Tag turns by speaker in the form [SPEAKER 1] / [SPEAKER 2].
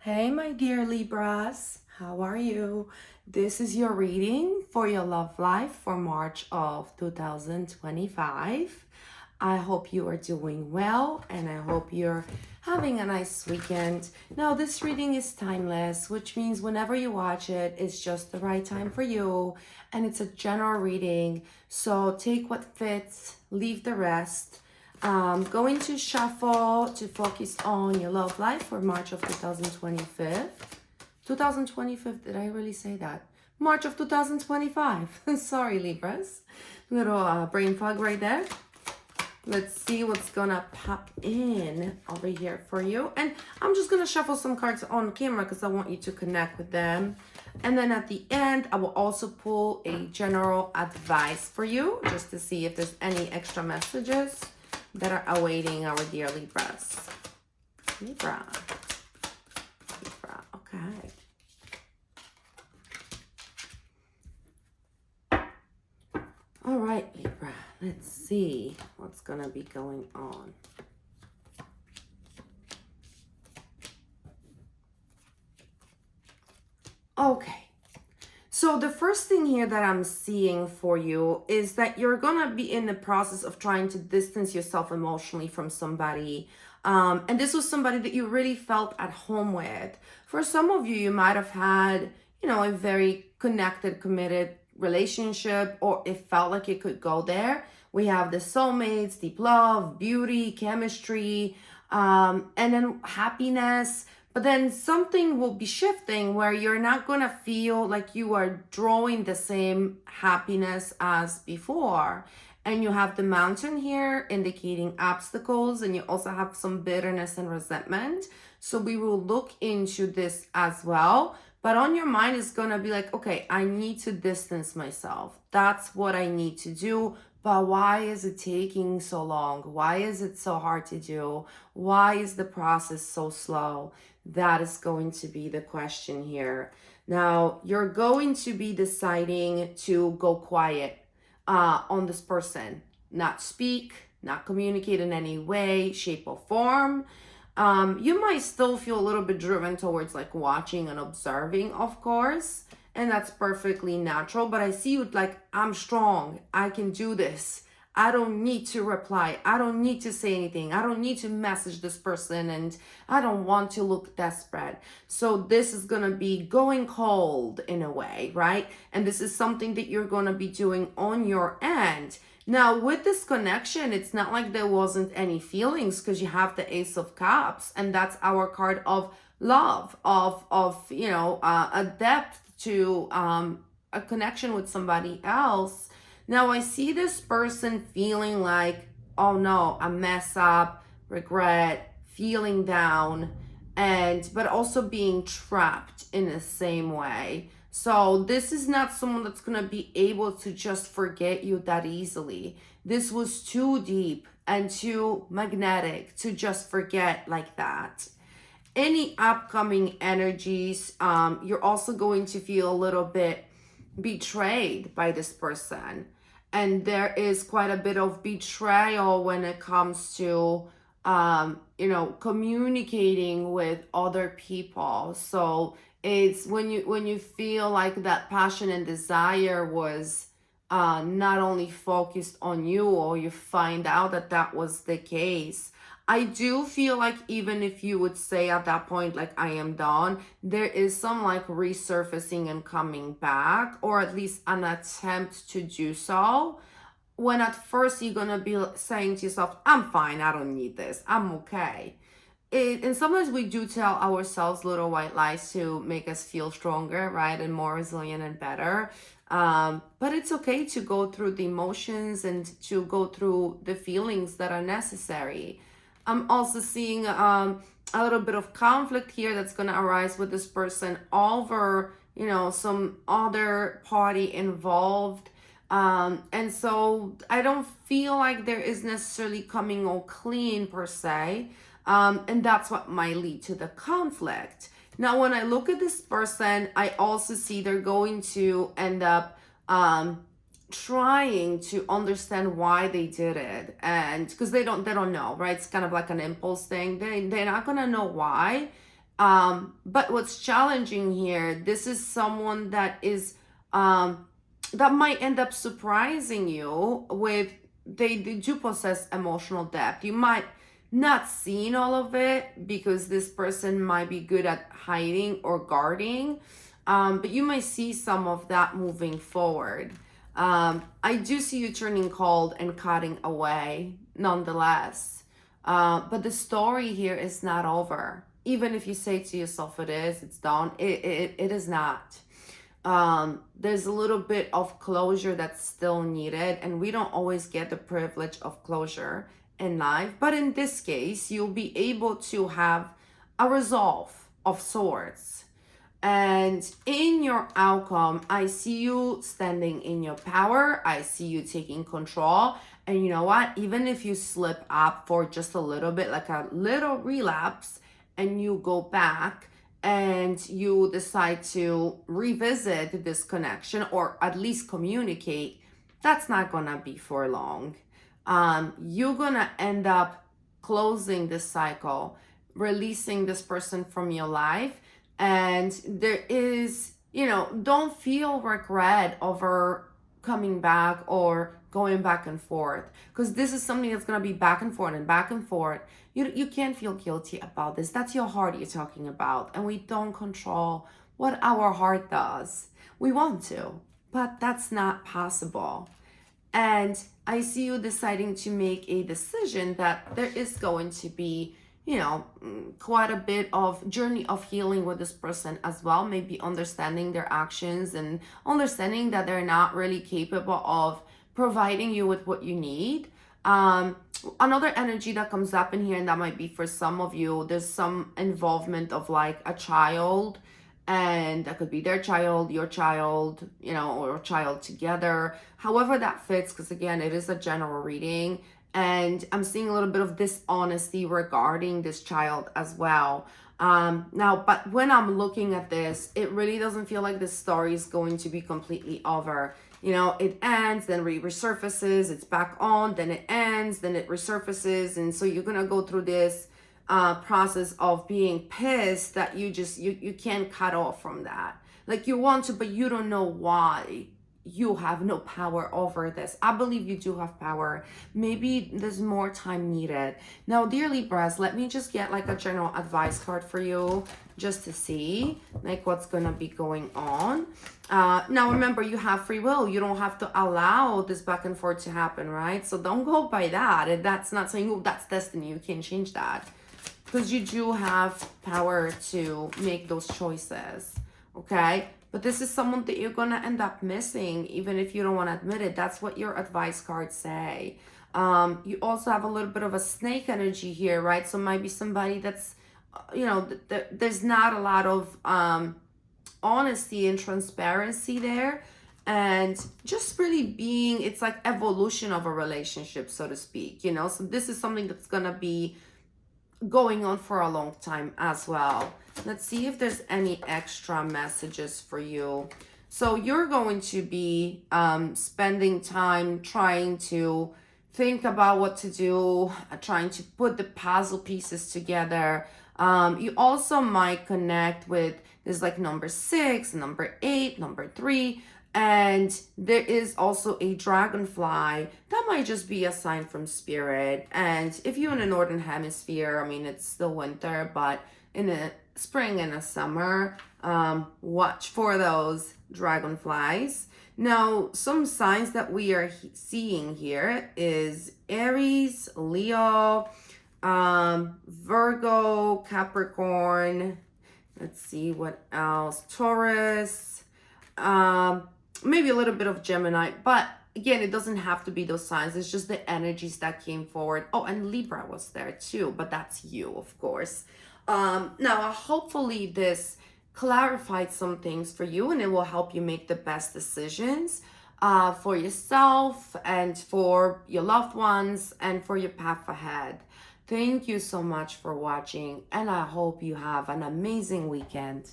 [SPEAKER 1] Hey, my dear Libras, how are you? This is your reading for your love life for March of 2025. I hope you are doing well and I hope you're having a nice weekend. Now, this reading is timeless, which means whenever you watch it, it's just the right time for you and it's a general reading. So take what fits, leave the rest. Going to shuffle to focus on your love life for March of 2025. 2025, did I really say that? March of 2025. Sorry, Libras. Little brain fog right there. Let's see what's gonna pop in over here for you. And I'm just gonna shuffle some cards on camera because I want you to connect with them. And then at the end, I will also pull a general advice for you just to see if there's any extra messages that are awaiting our dear Libras. Libra, okay. All right, Libra, let's see what's gonna be going on. Okay. So the first thing here that I'm seeing for you is that you're gonna be in the process of trying to distance yourself emotionally from somebody. And this was somebody that you really felt at home with. For some of you, you might have had, a very connected, committed relationship, or it felt like it could go there. We have the soulmates, deep love, beauty, chemistry, and then happiness. But then something will be shifting where you're not going to feel like you are drawing the same happiness as before. And you have the mountain here indicating obstacles, and you also have some bitterness and resentment. So we will look into this as well. But on your mind is going to be like, okay, I need to distance myself. That's what I need to do. But why is it taking so long? Why is it so hard to do? Why is the process so slow? That is going to be the question here. Now, you're going to be deciding to go quiet on this person, not speak, not communicate in any way, shape, or form. You might still feel a little bit driven towards like watching and observing, of course, and that's perfectly natural. But I see you like, I'm strong, I can do this. I don't need to reply. I don't need to say anything. I don't need to message this person, and I don't want to look desperate. So this is going to be going cold in a way, right? And this is something that you're going to be doing on your end. Now, with this connection, it's not like there wasn't any feelings because you have the Ace of Cups, and that's our card of love, of a depth to a connection with somebody else. Now, I see this person feeling like, oh no, a mess up, regret, feeling down, but also being trapped in the same way. So this is not someone that's going to be able to just forget you that easily. This was too deep and too magnetic to just forget like that. Any upcoming energies, you're also going to feel a little bit betrayed by this person. And there is quite a bit of betrayal when it comes to communicating with other people. So it's when you feel like that passion and desire was not only focused on you, or you find out that that was the case. I do feel like even if you would say at that point, like, I am done, there is some like resurfacing and coming back, or at least an attempt to do so. When at first you're going to be saying to yourself, I'm fine, I don't need this, I'm okay. And sometimes we do tell ourselves little white lies to make us feel stronger, right? And more resilient and better. But it's okay to go through the emotions and to go through the feelings that are necessary. I'm also seeing a little bit of conflict here that's going to arise with this person over, some other party involved. And so I don't feel like there is necessarily coming all clean per se. And that's what might lead to the conflict. Now, when I look at this person, I also see they're going to end up trying to understand why they did it, and because they don't know, right? It's kind of like an impulse thing. They're not gonna know why, But what's challenging here, this is someone that is that might end up surprising you with, they do possess emotional depth. You might not seen all of it because this person might be good at hiding or guarding, but you might see some of that moving forward. I do see you turning cold and cutting away nonetheless. But the story here is not over. Even if you say to yourself it is, it's done, it is not. There's a little bit of closure that's still needed, and we don't always get the privilege of closure in life. But in this case, you'll be able to have a resolve of sorts. And in your outcome, I see you standing in your power. I see you taking control. And you know what? Even if you slip up for just a little bit, like a little relapse, and you go back and you decide to revisit this connection or at least communicate, that's not gonna be for long. You're gonna end up closing this cycle, releasing this person from your life. And there is, don't feel regret over coming back or going back and forth, because this is something that's going to be back and forth and back and forth. You can't feel guilty about this. That's your heart you're talking about, and we don't control what our heart does. We want to, but that's not possible. And I see you deciding to make a decision that there is going to be, quite a bit of journey of healing with this person as well. Maybe understanding their actions and understanding that they're not really capable of providing you with what you need. Another energy that comes up in here, and that might be for some of you, there's some involvement of like a child, and that could be their child, your child, or a child together, however that fits, because again, it is a general reading. And I'm seeing a little bit of dishonesty regarding this child as well. Now, but when I'm looking at this, it really doesn't feel like this story is going to be completely over. It ends, then resurfaces, it's back on, then it ends, then it resurfaces. And so you're going to go through this process of being pissed that you can't cut off from that. Like you want to, but you don't know why. You have no power over this. I believe you do have power. Maybe there's more time needed. Now, dear Libras, let me just get like a general advice card for you just to see like what's gonna be going on. Now, remember, you have free will. You don't have to allow this back and forth to happen, right? So don't go by that. And that's not saying, oh, that's destiny. You can't change that, because you do have power to make those choices, okay? But this is someone that you're going to end up missing, even if you don't want to admit it. That's what your advice cards say. You also have a little bit of a snake energy here, right? So it might be somebody that's, there's not a lot of honesty and transparency there. And just really being, it's like evolution of a relationship, so to speak, So this is something that's going to be going on for a long time as well. Let's see if there's any extra messages for you. So you're going to be spending time trying to think about what to do, trying to put the puzzle pieces together. You also might connect with, there's like number 6, number 8, number 3. And there is also a dragonfly that might just be a sign from spirit. And if you're in the northern hemisphere, I mean, it's still winter, but in the spring and the summer, watch for those dragonflies. Now, some signs that we are seeing here is Aries, Leo, Virgo, Capricorn. Let's see what else. Taurus, maybe a little bit of Gemini, but again, it doesn't have to be those signs. It's just the energies that came forward. Oh, and Libra was there too, but that's you, of course. Now, hopefully this clarified some things for you, and it will help you make the best decisions for yourself and for your loved ones and for your path ahead. Thank you so much for watching, and I hope you have an amazing weekend.